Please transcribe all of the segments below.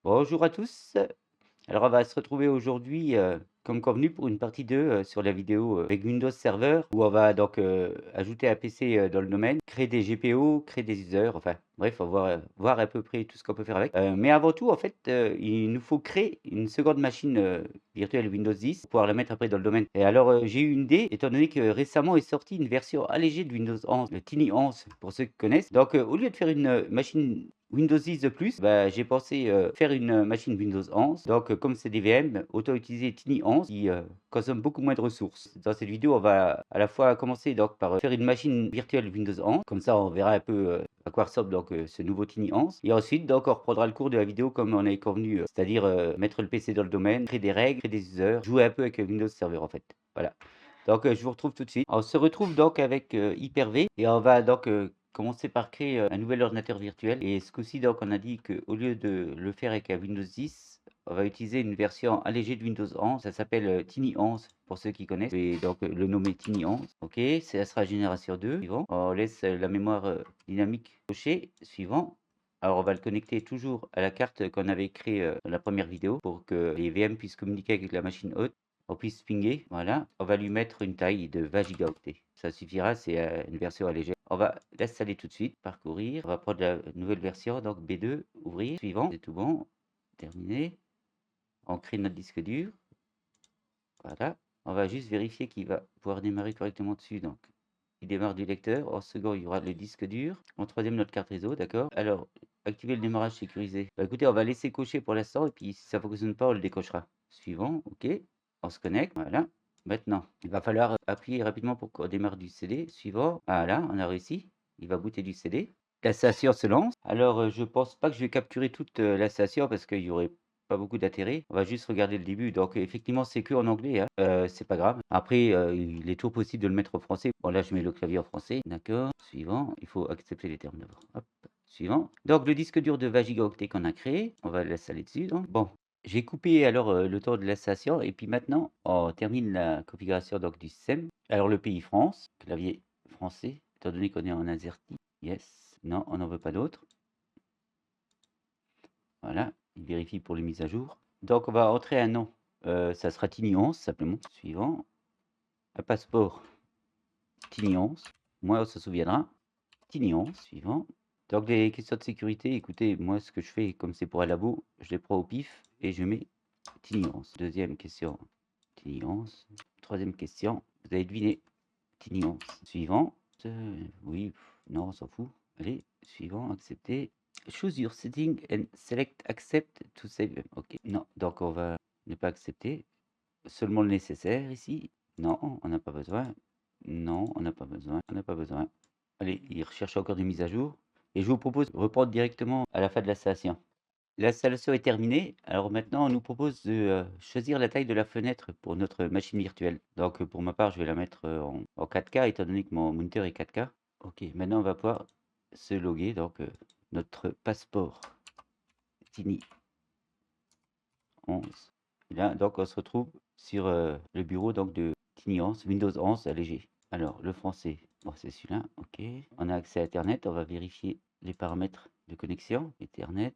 Bonjour à tous. Alors, on va se retrouver aujourd'hui, comme convenu pour une partie 2 sur la vidéo, avec Windows Server où on va donc, ajouter un PC, dans le domaine, créer des GPO, créer des users, enfin bref, on va voir à peu près tout ce qu'on peut faire avec. Mais avant tout, en fait, il nous faut créer une seconde machine, virtuelle Windows 10 pour pouvoir la mettre après dans le domaine. Et alors, j'ai eu une idée, étant donné que récemment est sortie une version allégée de Windows 11, le Tiny 11 pour ceux qui connaissent. Donc, au lieu de faire une, machine Windows 10 de plus, bah, j'ai pensé, faire une, machine Windows 11. Donc, comme c'est des VM, autant utiliser Tiny 11 qui, consomme beaucoup moins de ressources. Dans cette vidéo, on va à la fois commencer donc par, faire une machine virtuelle Windows 11. Comme ça, on verra un peu, à quoi ressemble donc, ce nouveau Tiny 11. Et ensuite, donc, on reprendra le cours de la vidéo comme on avait convenu, c'est-à-dire, mettre le PC dans le domaine, créer des règles, créer des users, jouer un peu avec, Windows Server, en fait. Voilà. Donc, je vous retrouve tout de suite. On se retrouve donc avec, Hyper-V et on va donc, commencer par créer, un nouvel ordinateur virtuel. Et ce coup-ci donc on a dit qu'au lieu de le faire avec un Windows 10, on va utiliser une version allégée de Windows 11. Ça s'appelle, Tiny 11 pour ceux qui connaissent et donc, le nommer Tiny 11. OK, ça sera génération 2. Suivant. On laisse, la mémoire, dynamique cochée. Suivant. Alors on va le connecter toujours à la carte qu'on avait créée, dans la première vidéo pour que les VM puissent communiquer avec la machine hôte. On puisse pinguer, voilà. On va lui mettre une taille de 20 gigaoctets. Ça suffira, c'est une version allégée. On va l'installer tout de suite, parcourir. On va prendre la nouvelle version, donc B2, ouvrir, suivant, c'est tout bon, terminé. On crée notre disque dur, voilà. On va juste vérifier qu'il va pouvoir démarrer correctement dessus, donc il démarre du lecteur. En second, il y aura le disque dur. En troisième, notre carte réseau, d'accord. Alors, activer le démarrage sécurisé. Bah, écoutez, on va laisser cocher pour l'instant, et puis si ça ne fonctionne pas, on le décochera. Suivant, OK. On se connecte, voilà. Maintenant, il va falloir appuyer rapidement pour qu'on démarre du CD. Suivant, voilà, on a réussi. Il va booter du CD. L'installation se lance. Alors, je pense pas que je vais capturer toute, l'installation parce qu'il y aurait pas beaucoup d'intérêt. On va juste regarder le début. Donc, effectivement, c'est que en anglais, hein. C'est pas grave. Après, il est toujours possible de le mettre en français. Bon, là, je mets le clavier en français. D'accord. Suivant. Il faut accepter les termes d'abord. Hop. Suivant. Donc, le disque dur de 20 gigaoctets qu'on a créé, on va l'installer dessus. Donc, bon, j'ai coupé alors, le temps de l'installation et puis maintenant, on termine la configuration donc du système. Alors, le pays France, clavier français, étant donné qu'on est en AZERTY. Yes. Non, on n'en veut pas d'autres. Voilà, il vérifie pour les mises à jour. Donc, on va entrer un nom. Ça sera Tiny 11 simplement. Suivant. Un passeport Tiny 11. Moi, on se souviendra. Tiny 11. Suivant. Donc, les questions de sécurité, écoutez, moi, ce que je fais, comme c'est pour un labo, je les prends au pif et je mets Tiny 11. Deuxième question, Tiny 11. Troisième question, vous avez deviné, Tiny 11. Suivant. Oui, non, on s'en fout. Allez, suivant, accepter. Choose your setting and select accept to save. OK. Non, donc on va ne pas accepter. Seulement le nécessaire ici. Non, on n'a pas besoin. Non, on n'a pas besoin. On n'a pas besoin. Allez, il recherche encore des mises à jour. Et je vous propose de reprendre directement à la fin de l'installation. L'installation est terminée. Alors maintenant, on nous propose de choisir la taille de la fenêtre pour notre machine virtuelle. Donc pour ma part, je vais la mettre en 4K étant donné que mon moniteur est 4K. OK, maintenant on va pouvoir se loguer. Donc notre passeport Tiny 11. Et là, donc on se retrouve sur le bureau donc de Tiny 11, Windows 11 allégé. Alors le français, bon c'est celui-là, OK. On a accès à Internet, on va vérifier les paramètres de connexion. Ethernet,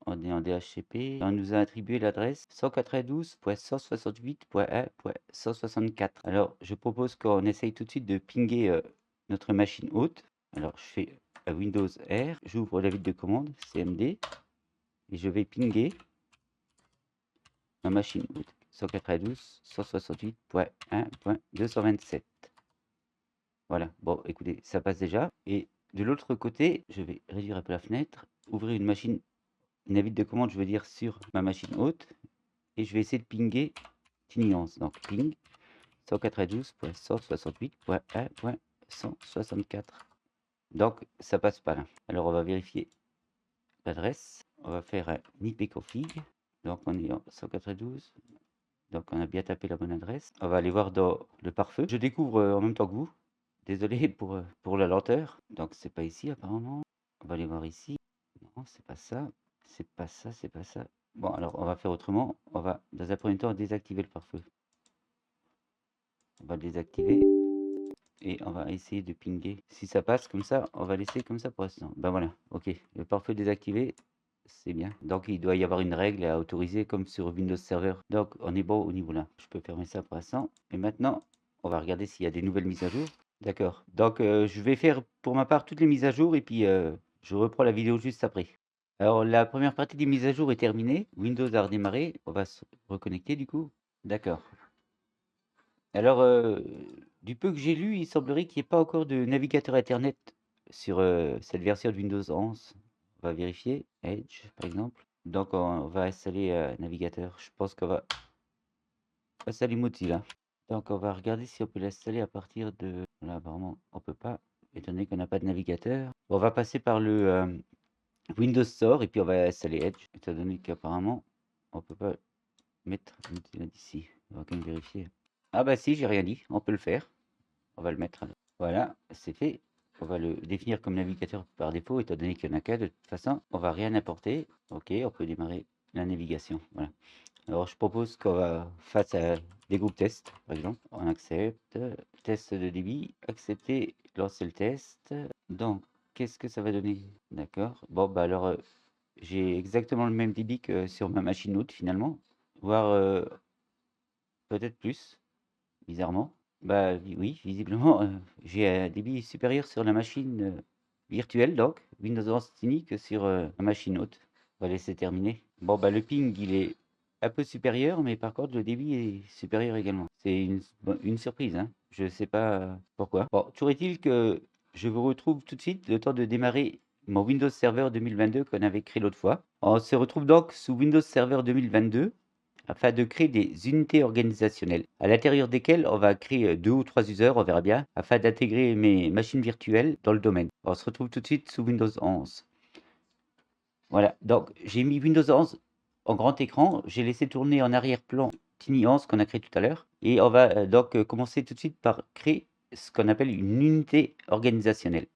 on est en DHCP. On nous a attribué l'adresse 192.168.1.164. Alors je propose qu'on essaye tout de suite de pinguer notre machine hôte. Alors je fais un Windows R, j'ouvre la ville de commande CMD et je vais pinguer ma machine hôte 192.168.1.227. Voilà, bon écoutez, ça passe déjà. Et de l'autre côté, je vais réduire un peu la fenêtre, ouvrir une machine, une invite de commande, je veux dire, sur ma machine hôte. Et je vais essayer de pinguer Tiny 11. Donc ping 192.168.1.164. Donc ça passe pas là. Alors on va vérifier l'adresse. On va faire un ipconfig. Donc on est en 192. Donc on a bien tapé la bonne adresse. On va aller voir dans le pare-feu. Je découvre en même temps que vous. Désolé pour la lenteur. Donc c'est pas ici apparemment. On va aller voir ici. Non, c'est pas ça. C'est pas ça, c'est pas ça. Bon, alors on va faire autrement. On va dans un premier temps désactiver le pare-feu. On va le désactiver et on va essayer de pinguer. Si ça passe comme ça, on va laisser comme ça pour l'instant. Ben voilà, ok. Le pare-feu désactivé, c'est bien. Donc il doit y avoir une règle à autoriser comme sur Windows Server. Donc on est bon au niveau là. Je peux fermer ça pour l'instant. Et maintenant, on va regarder s'il y a des nouvelles mises à jour. D'accord. Donc je vais faire pour ma part toutes les mises à jour et puis je reprends la vidéo juste après. Alors la première partie des mises à jour est terminée. Windows a redémarré. On va se reconnecter du coup. D'accord. Alors du peu que j'ai lu, il semblerait qu'il n'y ait pas encore de navigateur internet sur cette version de Windows 11. On va vérifier. Edge par exemple. Donc on va installer navigateur. Je pense qu'on va installer Mozilla. Donc on va regarder si on peut l'installer à partir de... Là apparemment on peut pas, étant donné qu'on n'a pas de navigateur. On va passer par le Windows Store et puis on va installer Edge, étant donné qu'apparemment on peut pas mettre Mozilla d'ici. On va quand même vérifier. Ah bah si, j'ai rien dit, on peut le faire. On va le mettre. Voilà, c'est fait. On va le définir comme navigateur par défaut, étant donné qu'il n'y en a qu'un de toute façon. On va rien importer. Ok, on peut démarrer la navigation. Voilà. Alors je propose qu'on va face à des groupes tests, par exemple. On accepte. Test de débit. Accepter. Lancer le test. Donc, qu'est-ce que ça va donner? D'accord. Bon, bah alors, j'ai exactement le même débit que sur ma machine haute finalement. Voire peut-être plus, bizarrement. Bah oui, visiblement, j'ai un débit supérieur sur la machine virtuelle, donc Windows 11 Tiny, que sur la machine haute. On va laisser terminer. Bon, bah le ping, il est un peu supérieur, mais par contre, le débit est supérieur également. C'est une surprise, hein. Je sais pas pourquoi. Bon, toujours est-il que je vous retrouve tout de suite, le temps de démarrer mon Windows Server 2022 qu'on avait créé l'autre fois. On se retrouve donc sous Windows Server 2022 afin de créer des unités organisationnelles, à l'intérieur desquelles on va créer 2 ou 3 users, on verra bien, afin d'intégrer mes machines virtuelles dans le domaine. On se retrouve tout de suite sous Windows 11. Voilà, donc j'ai mis Windows 11 en grand écran, j'ai laissé tourner en arrière-plan Tiny 11 qu'on a créé tout à l'heure, et on va donc commencer tout de suite par créer ce qu'on appelle une unité organisationnelle.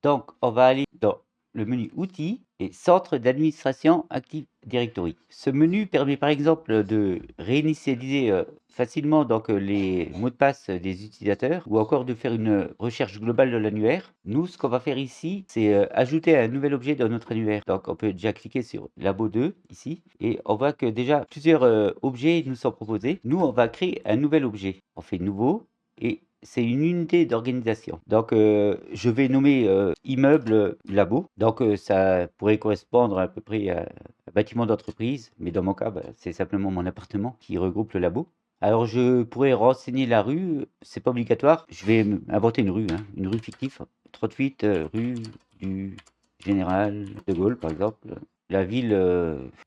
Donc, on va aller dans le menu Outils et Centre d'administration Active Directory. Ce menu permet par exemple de réinitialiser facilement donc, les mots de passe des utilisateurs ou encore de faire une recherche globale de l'annuaire. Nous, ce qu'on va faire ici, c'est ajouter un nouvel objet dans notre annuaire. Donc, on peut déjà cliquer sur Labo 2 ici et on voit que déjà plusieurs objets nous sont proposés. Nous, on va créer un nouvel objet. On fait Nouveau et c'est une unité d'organisation. Donc, je vais nommer immeuble labo. Donc, ça pourrait correspondre à peu près à un bâtiment d'entreprise. Mais dans mon cas, bah, c'est simplement mon appartement qui regroupe le labo. Alors, je pourrais renseigner la rue. C'est pas obligatoire. Je vais inventer une rue, hein, une rue fictive. 38 rue du Général de Gaulle, par exemple. La ville,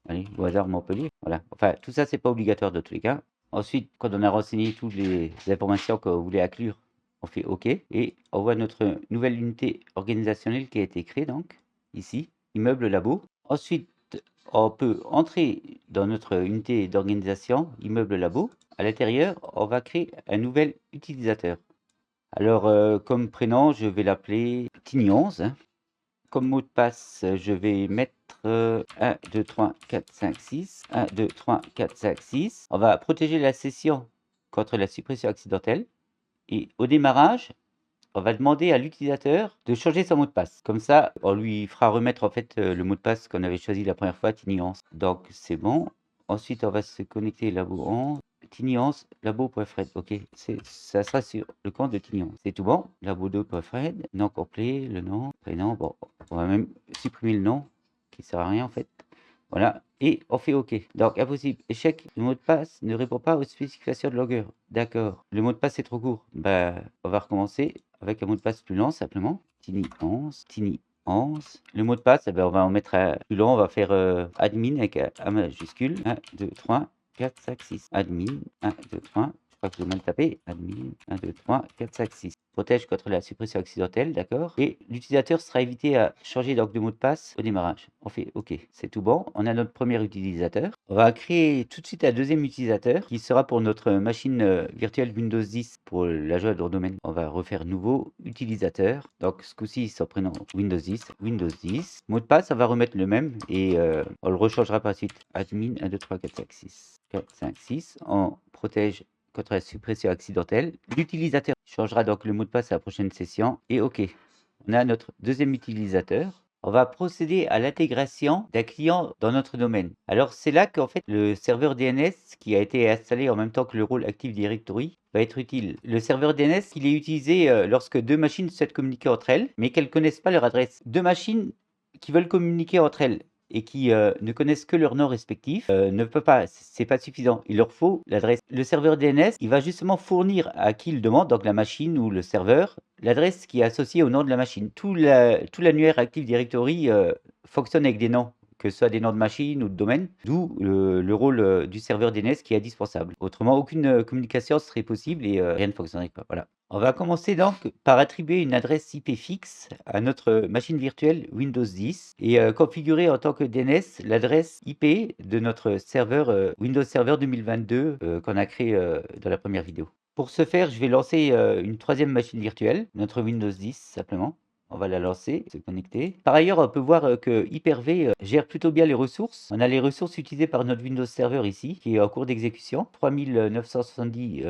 allez, au hasard Montpellier. Voilà. Enfin, tout ça, c'est pas obligatoire de tous les cas. Ensuite, quand on a renseigné toutes les informations qu'on voulait inclure, on fait OK et on voit notre nouvelle unité organisationnelle qui a été créée donc ici, immeuble labo. Ensuite, on peut entrer dans notre unité d'organisation, immeuble labo. À l'intérieur, on va créer un nouvel utilisateur. Alors, comme prénom, je vais l'appeler Tiny11, hein. Comme mot de passe, je vais mettre 1, 2, 3, 4, 5, 6. 1, 2, 3, 4, 5, 6. On va protéger la session contre la suppression accidentelle. Et au démarrage, on va demander à l'utilisateur de changer son mot de passe. Comme ça, on lui fera remettre en fait le mot de passe qu'on avait choisi la première fois, Tiny11. Donc c'est bon. Ensuite, on va se connecter Labo 11. Tiny11, labo.fred. Ok, ça sera sur le compte de Tiny11. C'est tout bon. Labo2.fred, nom complet, le nom, prénom. Bon, on va même supprimer le nom qui sert à rien en fait. Voilà, et on fait OK. Donc, impossible. Échec, le mot de passe ne répond pas aux spécifications de longueur. D'accord. Le mot de passe est trop court. Bah, on va recommencer avec un mot de passe plus lent simplement. Tiny 11, Tiny 11. Le mot de passe, eh ben, on va en mettre un plus long. On va faire admin avec un A majuscule. 1, 2, 3, 4, 5, 6. Admin, 1, 2, 3. Je crois que j'ai mal tapé. Admin, 1, 2, 3, 4, 5, 6. Protège contre la suppression accidentelle, d'accord. Et l'utilisateur sera évité à changer donc de mot de passe au démarrage. On fait OK, c'est tout bon. On a notre premier utilisateur. On va créer tout de suite un deuxième utilisateur qui sera pour notre machine virtuelle Windows 10 pour l'ajout dans le domaine. On va refaire nouveau utilisateur. Donc ce coup-ci, son prénom Windows 10. Windows 10. Mot de passe, on va remettre le même et on le rechangera par la suite. Admin 1, 2, 3, 4, 5, 6. 4, 5, 6. On protège contre la suppression accidentelle. L'utilisateur changera donc le mot de passe à la prochaine session et OK. On a notre deuxième utilisateur. on va procéder à l'intégration d'un client dans notre domaine. Alors c'est là qu'en fait le serveur DNS qui a été installé en même temps que le rôle Active Directory va être utile. Le serveur DNS, il est utilisé lorsque deux machines souhaitent communiquer entre elles, mais qu'elles ne connaissent pas leur adresse. Deux machines qui veulent communiquer entre elles et qui ne connaissent que leur nom respectif ne peuvent pas, c'est pas suffisant. Il leur faut l'adresse. Le serveur DNS, il va justement fournir à qui il demande, donc la machine ou le serveur, l'adresse qui est associée au nom de la machine. Tout l'annuaire Active Directory fonctionne avec des noms, que ce soit des noms de machine ou de domaine, d'où le rôle du serveur DNS qui est indispensable. Autrement, aucune communication serait possible et rien ne fonctionnerait pas. Voilà. On va commencer donc par attribuer une adresse IP fixe à notre machine virtuelle Windows 10 et configurer en tant que DNS l'adresse IP de notre serveur Windows Server 2022 qu'on a créé dans la première vidéo. Pour ce faire, je vais lancer une troisième machine virtuelle, notre Windows 10 simplement. On va la lancer, se connecter. Par ailleurs, on peut voir que Hyper-V gère plutôt bien les ressources. On a les ressources utilisées par notre Windows Server ici, qui est en cours d'exécution. 3970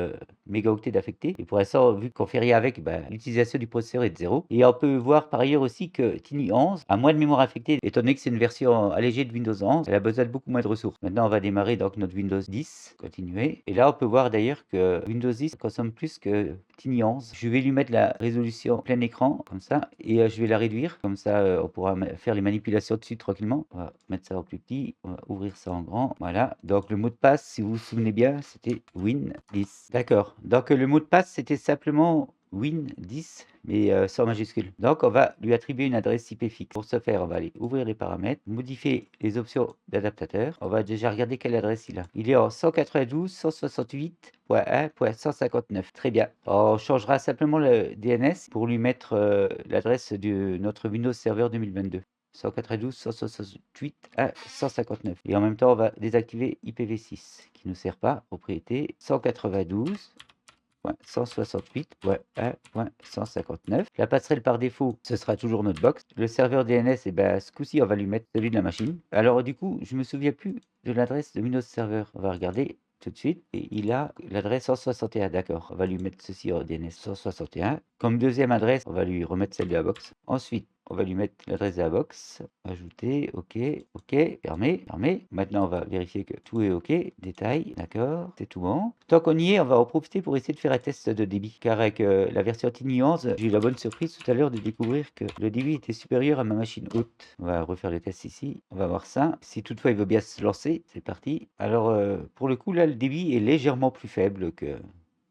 mégaoctets d'affectés. Et pour l'instant, vu qu'on fait rien avec, l'utilisation du processeur est de 0. Et on peut voir par ailleurs aussi que Tiny 11 a moins de mémoire affectée, étant donné que c'est une version allégée de Windows 11. Elle a besoin de beaucoup moins de ressources. Maintenant, on va démarrer donc notre Windows 10. Continuer. Et là, on peut voir d'ailleurs que Windows 10 consomme plus que Tiny 11. Je vais lui mettre la résolution plein écran, comme ça. Et je vais la réduire, comme ça on pourra faire les manipulations dessus tranquillement. On va mettre ça en plus petit, on va ouvrir ça en grand, voilà. Donc le mot de passe, si vous vous souvenez bien, c'était Win10. D'accord, donc le mot de passe, c'était simplement Win10, mais sans majuscule. Donc on va lui attribuer une adresse IP fixe. Pour ce faire, on va aller ouvrir les paramètres, modifier les options d'adaptateur. On va déjà regarder quelle adresse il a. Il est en 192.168.1.159. Très bien. On changera simplement le DNS pour lui mettre l'adresse de notre Windows Server 2022. 192.168.1.159. Et en même temps, on va désactiver IPv6 qui ne sert pas. Propriété 192.168.1.159. La passerelle par défaut, ce sera toujours notre box. Le serveur DNS, ce coup-ci, on va lui mettre celui de la machine. Alors du coup, je me souviens plus de l'adresse de Windows Server. On va regarder tout de suite. Et il a l'adresse 161, d'accord. On va lui mettre ceci en DNS 161. Comme deuxième adresse, on va lui remettre celle de la box. Ensuite, on va lui mettre l'adresse de la box. Ajouter, OK, OK, fermer, fermer. Maintenant, on va vérifier que tout est OK. Détail, d'accord, c'est tout bon. Tant qu'on y est, on va en profiter pour essayer de faire un test de débit. Car avec la version Tiny 11, j'ai eu la bonne surprise tout à l'heure de découvrir que le débit était supérieur à ma machine haute. On va refaire le test ici. On va voir ça. Si toutefois il veut bien se lancer, c'est parti. Alors, pour le coup, là, le débit est légèrement plus faible que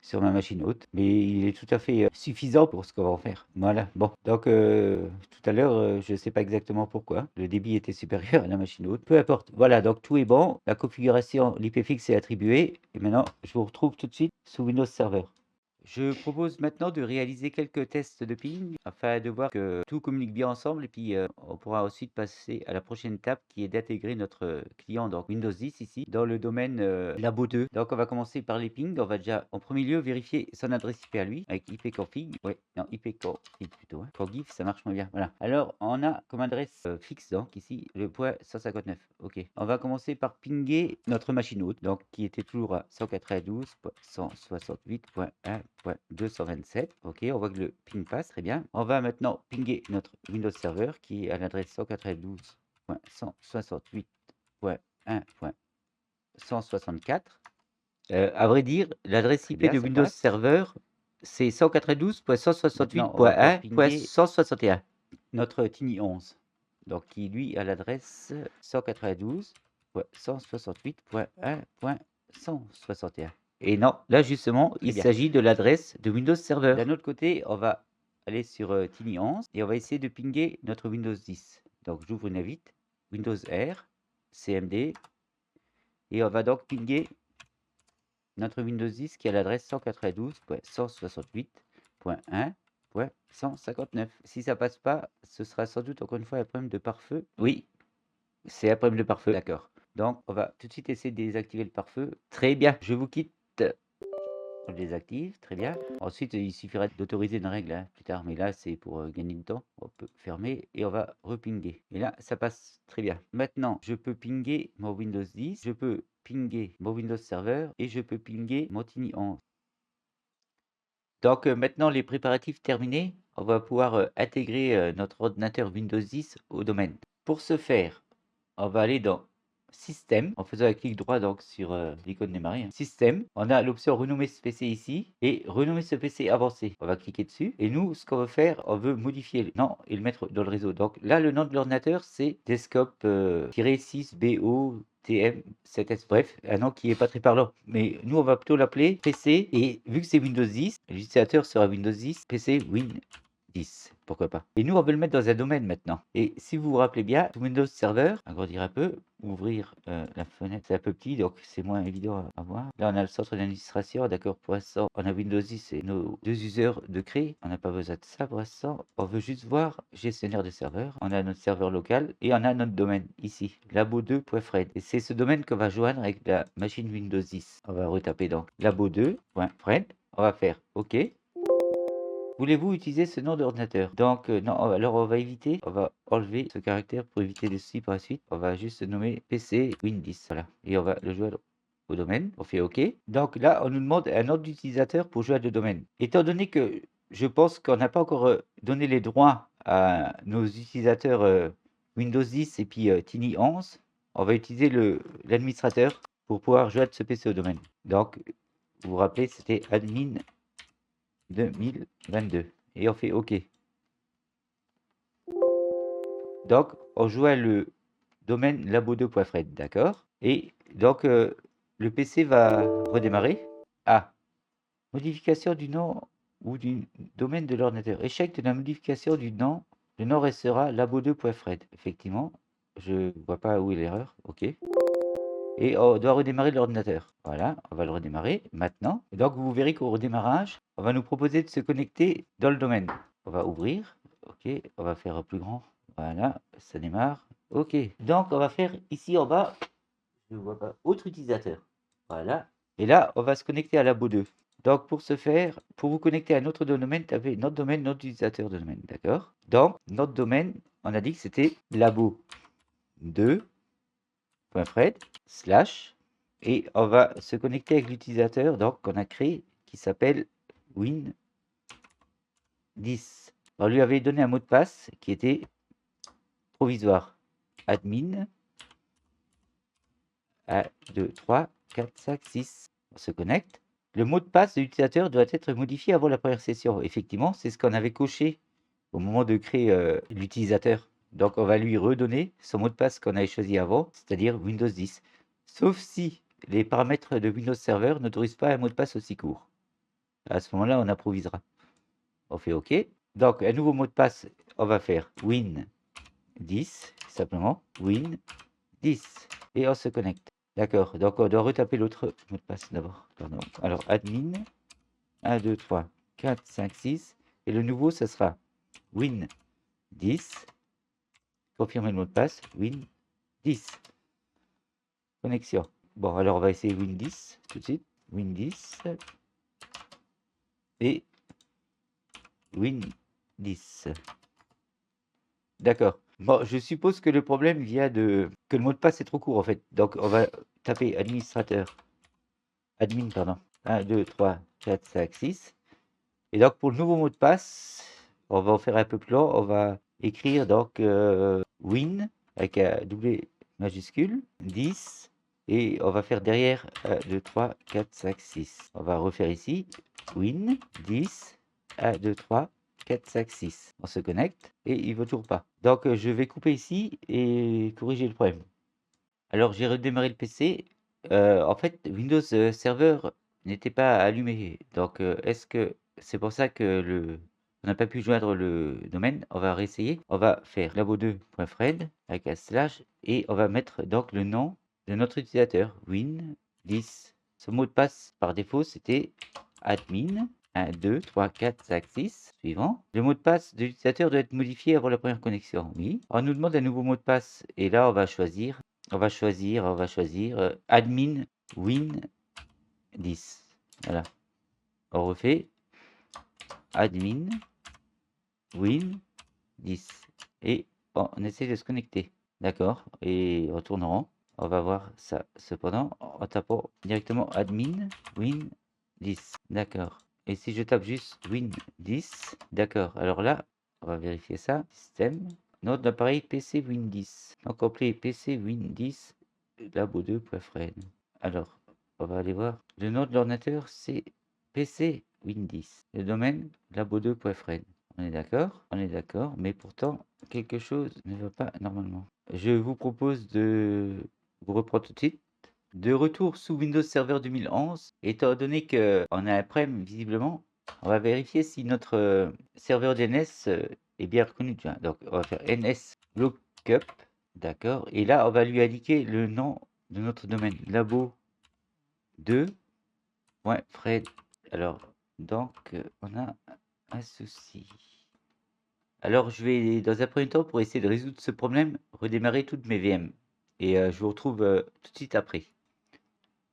sur ma machine haute, mais il est tout à fait suffisant pour ce qu'on va en faire. Voilà, bon, donc tout à l'heure, je ne sais pas exactement pourquoi, le débit était supérieur à la machine haute, peu importe. Voilà, donc tout est bon, la configuration, l'IP fixe est attribuée, et maintenant, je vous retrouve tout de suite sous Windows Server. Je propose maintenant de réaliser quelques tests de ping afin de voir que tout communique bien ensemble et puis on pourra ensuite passer à la prochaine étape qui est d'intégrer notre client, donc Windows 10 ici, dans le domaine Labo 2. Donc on va commencer par les pings. On va déjà en premier lieu vérifier son adresse IP à lui avec ipconfig. Ouais, non, ipconfig plutôt. Hein. Config, ça marche moins bien. Voilà. Alors on a comme adresse fixe donc ici le point 159. Ok. On va commencer par pinguer notre machine hôte, donc qui était toujours à 192.168.1.227. Ok, on voit que le ping passe très bien. On va maintenant pinguer notre Windows Server qui est à l'adresse 192.168.1.164. À vrai dire, l'adresse Très IP bien, de ça Windows passe. Server, c'est Maintenant, on va pouvoir pinguer 192.168.1.161. Notre Tiny 11. Donc, qui lui a l'adresse 192.168.1.161. Et non, là justement, très il bien. s'agit de l'adresse de Windows Server. D'un autre côté, on va aller sur Tiny 11 et on va essayer de pinguer notre Windows 10. Donc, j'ouvre une invite, Windows R, CMD, et on va donc pinguer notre Windows 10 qui a l'adresse 192.168.1.159. Si ça passe pas, ce sera sans doute encore une fois un problème de pare-feu. Oui, c'est un problème de pare-feu. D'accord. Donc, on va tout de suite essayer de désactiver le pare-feu. Très bien, je vous quitte. On le désactive, très bien. Ensuite, il suffira d'autoriser une règle hein, plus tard, mais là, c'est pour gagner du temps. On peut fermer et on va repinguer. Et là, ça passe très bien. Maintenant, je peux pinguer mon Windows 10, je peux pinguer mon Windows Server et je peux pinguer mon Tiny 11. Donc maintenant, les préparatifs terminés, on va pouvoir intégrer notre ordinateur Windows 10 au domaine. Pour ce faire, on va aller dans Système, en faisant un clic droit donc sur l'icône démarrer. Système, on a l'option renommer ce PC ici et renommer ce PC avancé. On va cliquer dessus et nous, ce qu'on veut faire, on veut modifier le nom et le mettre dans le réseau. Donc là, le nom de l'ordinateur, c'est Desktop-6BO-TM7S. Bref, un nom qui est pas très parlant. Mais nous, on va plutôt l'appeler PC et vu que c'est Windows 10, l'utilisateur sera Windows 10, PC Win 10, pourquoi pas. Et nous, on veut le mettre dans un domaine maintenant. Et si vous vous rappelez bien, Windows Server, agrandir un peu, ouvrir la fenêtre, c'est un peu petit, donc c'est moins évident à voir. Là, on a le centre d'administration, d'accord, pour l'instant, on a Windows 10 et nos 2 users de créer. On n'a pas besoin de ça pour l'instant. On veut juste voir gestionnaire de serveurs. On a notre serveur local et on a notre domaine ici, labo2.fred. Et c'est ce domaine qu'on va joindre avec la machine Windows 10. On va retaper donc labo2.fred. On va faire OK. Voulez-vous utiliser ce nom d'ordinateur? Donc, non, alors on va éviter, on va enlever ce caractère pour éviter le souci par la suite. On va juste nommer PC Win10, voilà. Et on va le joindre au domaine. On fait OK. Donc là, on nous demande un nom d'utilisateur pour joindre le domaine. Étant donné que je pense qu'on n'a pas encore donné les droits à nos utilisateurs Windows 10 et puis Tiny 11, on va utiliser l'administrateur pour pouvoir joindre ce PC au domaine. Donc, vous vous rappelez, c'était admin 2022 et on fait OK. Donc, on joint le domaine labo2.fred, d'accord? Et donc, le PC va redémarrer. Ah, modification du nom ou du domaine de l'ordinateur. Échec de la modification du nom. Le nom restera labo2.fred. Effectivement, je vois pas où est l'erreur. OK. Et on doit redémarrer l'ordinateur. Voilà, on va le redémarrer maintenant. Et donc, vous verrez qu'au redémarrage, on va nous proposer de se connecter dans le domaine. On va ouvrir. OK, on va faire plus grand. Voilà, ça démarre. OK, donc on va faire ici en bas, je ne vois pas, autre utilisateur. Voilà. Et là, on va se connecter à Labo 2. Donc, pour ce faire, pour vous connecter à notre domaine, tapez notre domaine, notre utilisateur de domaine. D'accord? Donc, notre domaine, on a dit que c'était labo 2.fred / et on va se connecter avec l'utilisateur donc qu'on a créé qui s'appelle Win10. On lui avait donné un mot de passe qui était provisoire. Admin 1, 2, 3, 4, 5, 6. On se connecte. Le mot de passe de l'utilisateur doit être modifié avant la première session. Effectivement, c'est ce qu'on avait coché au moment de créer l'utilisateur. Donc, on va lui redonner son mot de passe qu'on avait choisi avant, c'est-à-dire Windows 10. Sauf si les paramètres de Windows Server n'autorisent pas un mot de passe aussi court. À ce moment-là, on improvisera. On fait OK. Donc, un nouveau mot de passe, on va faire Win10, simplement Win10. Et on se connecte. D'accord, donc on doit retaper l'autre mot de passe d'abord. Pardon. Alors, admin 1, 2, 3, 4, 5, 6. Et le nouveau, ce sera Win10. Confirmer le mot de passe, Win10. Connexion. Bon, alors on va essayer Win10 tout de suite. Win10 et Win10. D'accord. Bon, je suppose que le problème vient de que le mot de passe est trop court en fait. Donc on va taper administrateur. Admin, pardon. 1, 2, 3, 4, 5, 6. Et donc pour le nouveau mot de passe, on va en faire un peu plus long. On va écrire donc Win avec un double majuscule, 10. Et on va faire derrière 1, 2, 3, 4, 5, 6. On va refaire ici Win 10, 1, 2, 3, 4, 5, 6. On se connecte et il ne veut toujours pas. Donc je vais couper ici et corriger le problème. Alors j'ai redémarré le PC. En fait, Windows Server n'était pas allumé. Donc est-ce que c'est pour ça que on n'a pas pu joindre le domaine? On va réessayer. On va faire labo2.fred avec un slash et on va mettre donc le nom de notre utilisateur, Win10. Son mot de passe par défaut, c'était admin 1, 2, 3, 4, 5, 6. Suivant. Le mot de passe de l'utilisateur doit être modifié avant la première connexion. Oui. On nous demande un nouveau mot de passe et là, on va choisir admin Win 10. Voilà. On refait admin Win 10. Et on essaie de se connecter. D'accord. Et on tourne en rond. On va voir ça cependant en tapant directement admin Win 10. D'accord. Et si je tape juste Win 10, d'accord. Alors là, on va vérifier ça. Système. Notre appareil PC Win 10. Donc appelé PC Win 10 labo2.fred. Alors, on va aller voir. Le nom de l'ordinateur, c'est PC Win 10. Le domaine, labo2.fred. On est d'accord? On est d'accord, mais pourtant, quelque chose ne va pas normalement. Je vous propose de vous reprendre tout de suite. De retour sous Windows Server 2011, étant donné qu'on a un problème visiblement, on va vérifier si notre serveur DNS est bien reconnu. Tiens, donc on va faire ns lookup, d'accord, et là on va lui indiquer le nom de notre domaine, labo2.fred. Alors, donc on a un souci. Alors je vais, dans un premier temps, pour essayer de résoudre ce problème, redémarrer toutes mes VM. Et je vous retrouve tout de suite après.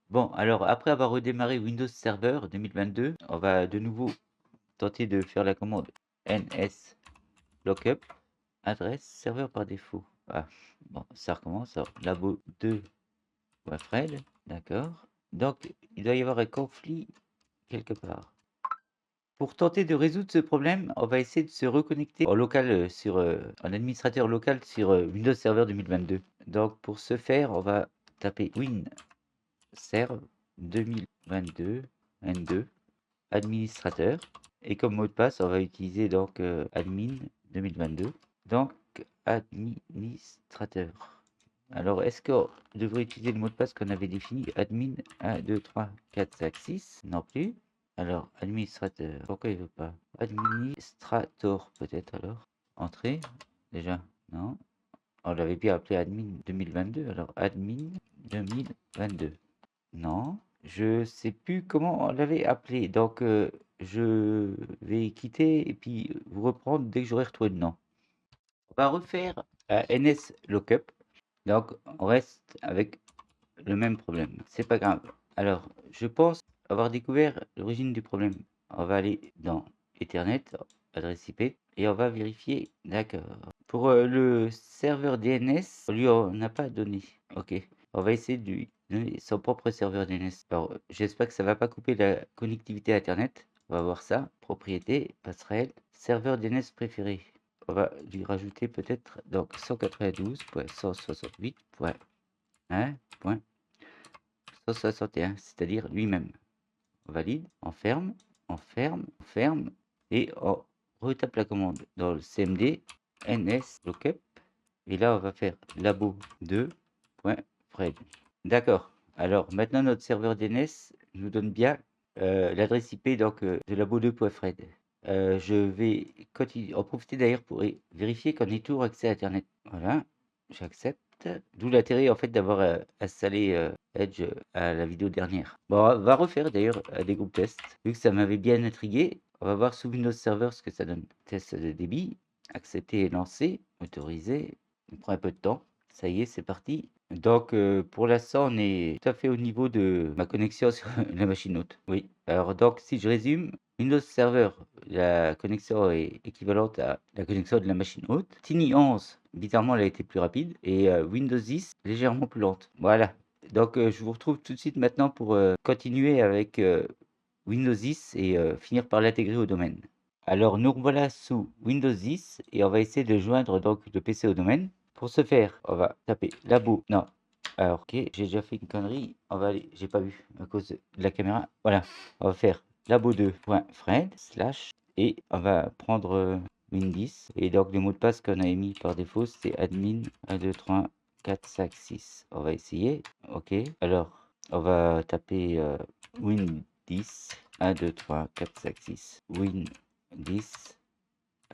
Bon, alors après avoir redémarré Windows Server 2022, on va de nouveau tenter de faire la commande ns lookup adresse serveur par défaut. Ah, bon, ça recommence. Alors, labo2.fred, d'accord. Donc, il doit y avoir un conflit quelque part. Pour tenter de résoudre ce problème, on va essayer de se reconnecter en local en administrateur local sur Windows Server 2022. Donc, pour ce faire, on va taper winserve 2022 N2 administrateur, et comme mot de passe on va utiliser donc admin 2022, donc administrateur. Alors est-ce qu'on devrait utiliser le mot de passe qu'on avait défini, admin 1 2 3 4 5 6? Non plus. Alors administrateur, pourquoi il veut pas? Administrator peut-être. Alors entrée déjà, non, on l'avait bien appelé admin 2022, alors admin 2022, non, je sais plus comment on l'avait appelé. Donc je vais quitter et puis vous reprendre dès que j'aurai retrouvé le nom. On va refaire ns lookup. Donc on reste avec le même problème. C'est pas grave. Alors je pense avoir découvert l'origine du problème. On va aller dans Ethernet, adresse IP, et on va vérifier. D'accord. Pour le serveur DNS, lui on n'a pas donné. Ok. On va essayer de lui donner son propre serveur DNS. Alors j'espère que ça va pas couper la connectivité à Internet. On va voir ça. Propriété, passerelle, serveur DNS préféré. On va lui rajouter peut-être donc 192.168.1.161, c'est-à-dire lui-même. On valide, on ferme, on ferme, on ferme, et on retape la commande dans le cmd ns lookup, et là on va faire labo2.fred. D'accord. Alors maintenant notre serveur DNS nous donne bien l'adresse IP donc de labo2.fred. Je vais en profiter d'ailleurs pour vérifier qu'on ait toujours accès à Internet. Voilà, j'accepte. D'où l'intérêt en fait d'avoir installé Edge à la vidéo dernière. Bon, on va refaire d'ailleurs des groupes tests. Vu que ça m'avait bien intrigué, on va voir sous Windows Server ce que ça donne. Test de débit, accepter et lancer, autoriser. On prend un peu de temps. Ça y est, c'est parti. Donc pour l'instant, on est tout à fait au niveau de ma connexion sur la machine hôte. Oui. Alors donc si je résume, Windows Server, la connexion est équivalente à la connexion de la machine hôte. Tiny 11, bizarrement, elle a été plus rapide. Et Windows 10, légèrement plus lente. Voilà. Donc je vous retrouve tout de suite maintenant pour continuer avec Windows 10 et finir par l'intégrer au domaine. Alors nous revoilà sous Windows 10 et on va essayer de joindre donc le PC au domaine. Pour ce faire, on va taper labo. Non. Alors, ok, j'ai déjà fait une connerie. On va aller, j'ai pas vu à cause de la caméra. Voilà, on va faire labo2.fred slash et on va prendre Win10. Et donc, le mot de passe qu'on a émis par défaut, c'est admin 1, 2, 3, 4, 5, 6. On va essayer. Ok, alors on va taper Win10 1, 2, 3, 4, 5, 6. Win10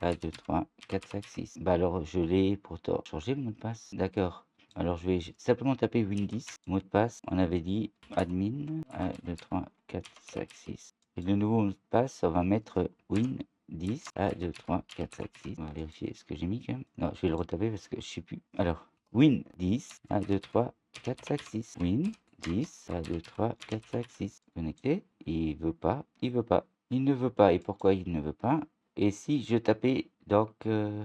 1, 2, 3, 4, 5, 6. Bah alors je l'ai pourtant changé le mot de passe. D'accord. Alors je vais simplement taper Win10. Mot de passe, on avait dit admin 1, 2, 3, 4, 5, 6. Et le nouveau mot de passe, on va mettre Win10 1, 2, 3, 4, 5, 6. On va vérifier ce que j'ai mis quand même. Non, je vais le retaper parce que je sais plus. Alors, Win10 1, 2, 3, 4, 5, 6. Win10 1, 2, 3, 4, 5, 6. Connecté. Il veut pas. Il veut pas. Il ne veut pas. Et pourquoi il ne veut pas? Et si je tapais Donc,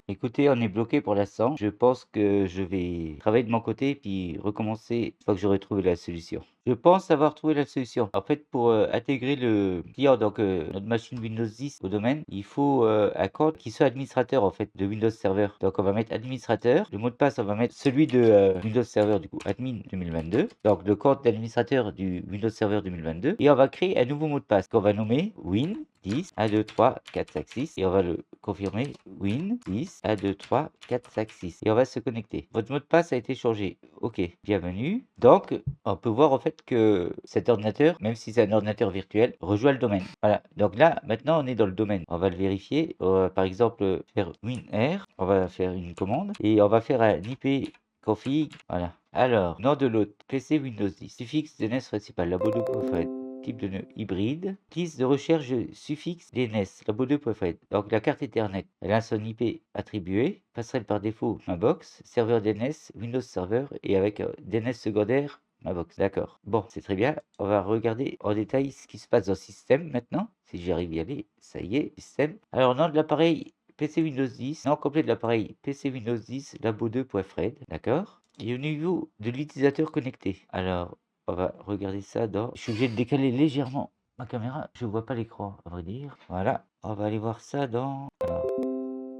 écoutez, on est bloqué pour l'instant. Je pense que je vais travailler de mon côté puis recommencer une fois que j'aurai trouvé la solution. Je pense avoir trouvé la solution. En fait, pour, intégrer le client, donc, notre machine Windows 10 au domaine, il faut, un compte qui soit administrateur, en fait, de Windows Server. Donc on va mettre administrateur. Le mot de passe, on va mettre celui de, Windows Server, du coup, admin 2022. Donc le compte d'administrateur du Windows Server 2022 et on va créer un nouveau mot de passe qu'on va nommer Win 10 1 2 3 4 5 6 et on va le confirmer Win 10 1 2 3 4 5 6 et on va se connecter. Votre mot de passe a été changé. OK, bienvenue. Donc on peut voir en fait que cet ordinateur, même si c'est un ordinateur virtuel, rejoint le domaine. Voilà. Donc là, maintenant, on est dans le domaine. On va le vérifier. On va, par exemple, faire WinR. On va faire une commande et on va faire un IP config. Voilà. Alors, nom de l'hôte, PC Windows 10. Suffixe DNS principal, labo2.fred. Type de nœud hybride. Liste de recherche suffixe DNS, labo2.fred. Donc la carte Ethernet, elle a son IP attribué. Passerelle par défaut, ma box. Serveur DNS, Windows Server et avec DNS secondaire. Ma box, d'accord. Bon, c'est très bien. On va regarder en détail ce qui se passe dans le système maintenant. Si j'arrive à y aller, ça y est, système. Alors, nom de l'appareil PC Windows 10. Nom complet de l'appareil PC Windows 10 labo2.fred. D'accord. Et au niveau de l'utilisateur connecté. Alors, on va regarder ça dans. Je suis obligé de décaler légèrement ma caméra. Je vois pas l'écran, à vrai dire. Voilà. On va aller voir ça dans. Alors,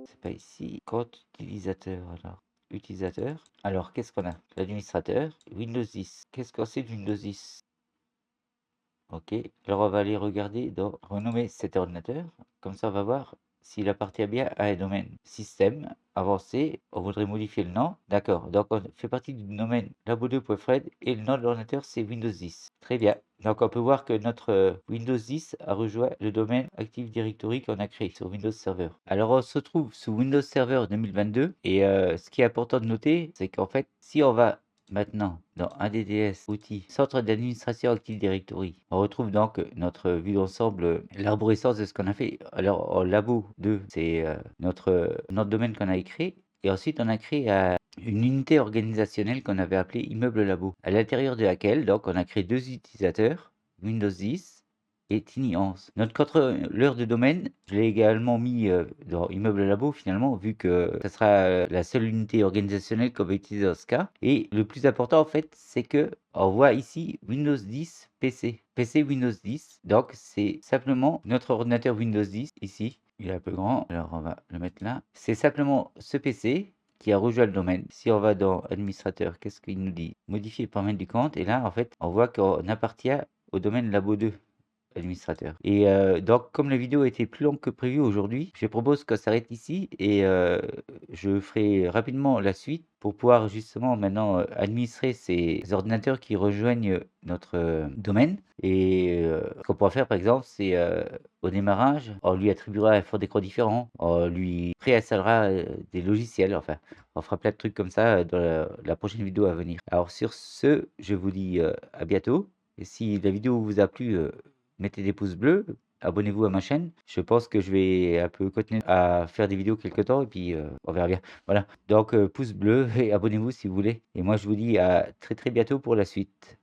c'est pas ici. Compte utilisateur. Alors. Utilisateur. Alors, qu'est-ce qu'on a? L'administrateur. Windows 10. Qu'est-ce qu'on sait de Windows 10? Ok. Alors, on va aller regarder dans renommer cet ordinateur. Comme ça, on va voir s'il appartient bien à un domaine. Système, avancé, on voudrait modifier le nom. D'accord. Donc, on fait partie du domaine labo2.fred et le nom de l'ordinateur, c'est Windows 10. Très bien. Donc, on peut voir que notre Windows 10 a rejoint le domaine Active Directory qu'on a créé sur Windows Server. Alors, on se trouve sous Windows Server 2022 et ce qui est important de noter, c'est qu'en fait, si on va maintenant, dans ADDS, outils, centre d'administration Active Directory, on retrouve donc notre vue d'ensemble, l'arborescence de ce qu'on a fait. Alors, en Labo 2, c'est notre domaine qu'on a créé. Et ensuite, on a créé une unité organisationnelle qu'on avait appelée Immeuble Labo, à l'intérieur de laquelle, donc, on a créé deux utilisateurs, Windows 10 et Tiny Hans. Notre contrôleur de domaine, je l'ai également mis dans Immeuble Labo finalement, vu que ça sera la seule unité organisationnelle qu'on va utiliser dans ce cas. Et le plus important en fait, c'est que on voit ici Windows 10 PC. PC Windows 10. Donc c'est simplement notre ordinateur Windows 10 ici. Il est un peu grand, alors on va le mettre là. C'est simplement ce PC qui a rejoint le domaine. Si on va dans administrateur, qu'est-ce qu'il nous dit? Modifier paramètres du compte. Et là, en fait, on voit qu'on appartient au domaine Labo 2 administrateur. Et donc, comme la vidéo a été plus longue que prévu aujourd'hui, je propose qu'on s'arrête ici et je ferai rapidement la suite pour pouvoir justement maintenant administrer ces ordinateurs qui rejoignent notre domaine. Et ce qu'on pourra faire par exemple, c'est au démarrage, on lui attribuera un fort d'écran différent, on lui préinstallera des logiciels, enfin, on fera plein de trucs comme ça dans la prochaine vidéo à venir. Alors sur ce, je vous dis à bientôt. Et si la vidéo vous a plu, mettez des pouces bleus, abonnez-vous à ma chaîne. Je pense que je vais un peu continuer à faire des vidéos quelque temps et puis on verra bien. Voilà, donc pouce bleu et abonnez-vous si vous voulez. Et moi je vous dis à très très bientôt pour la suite.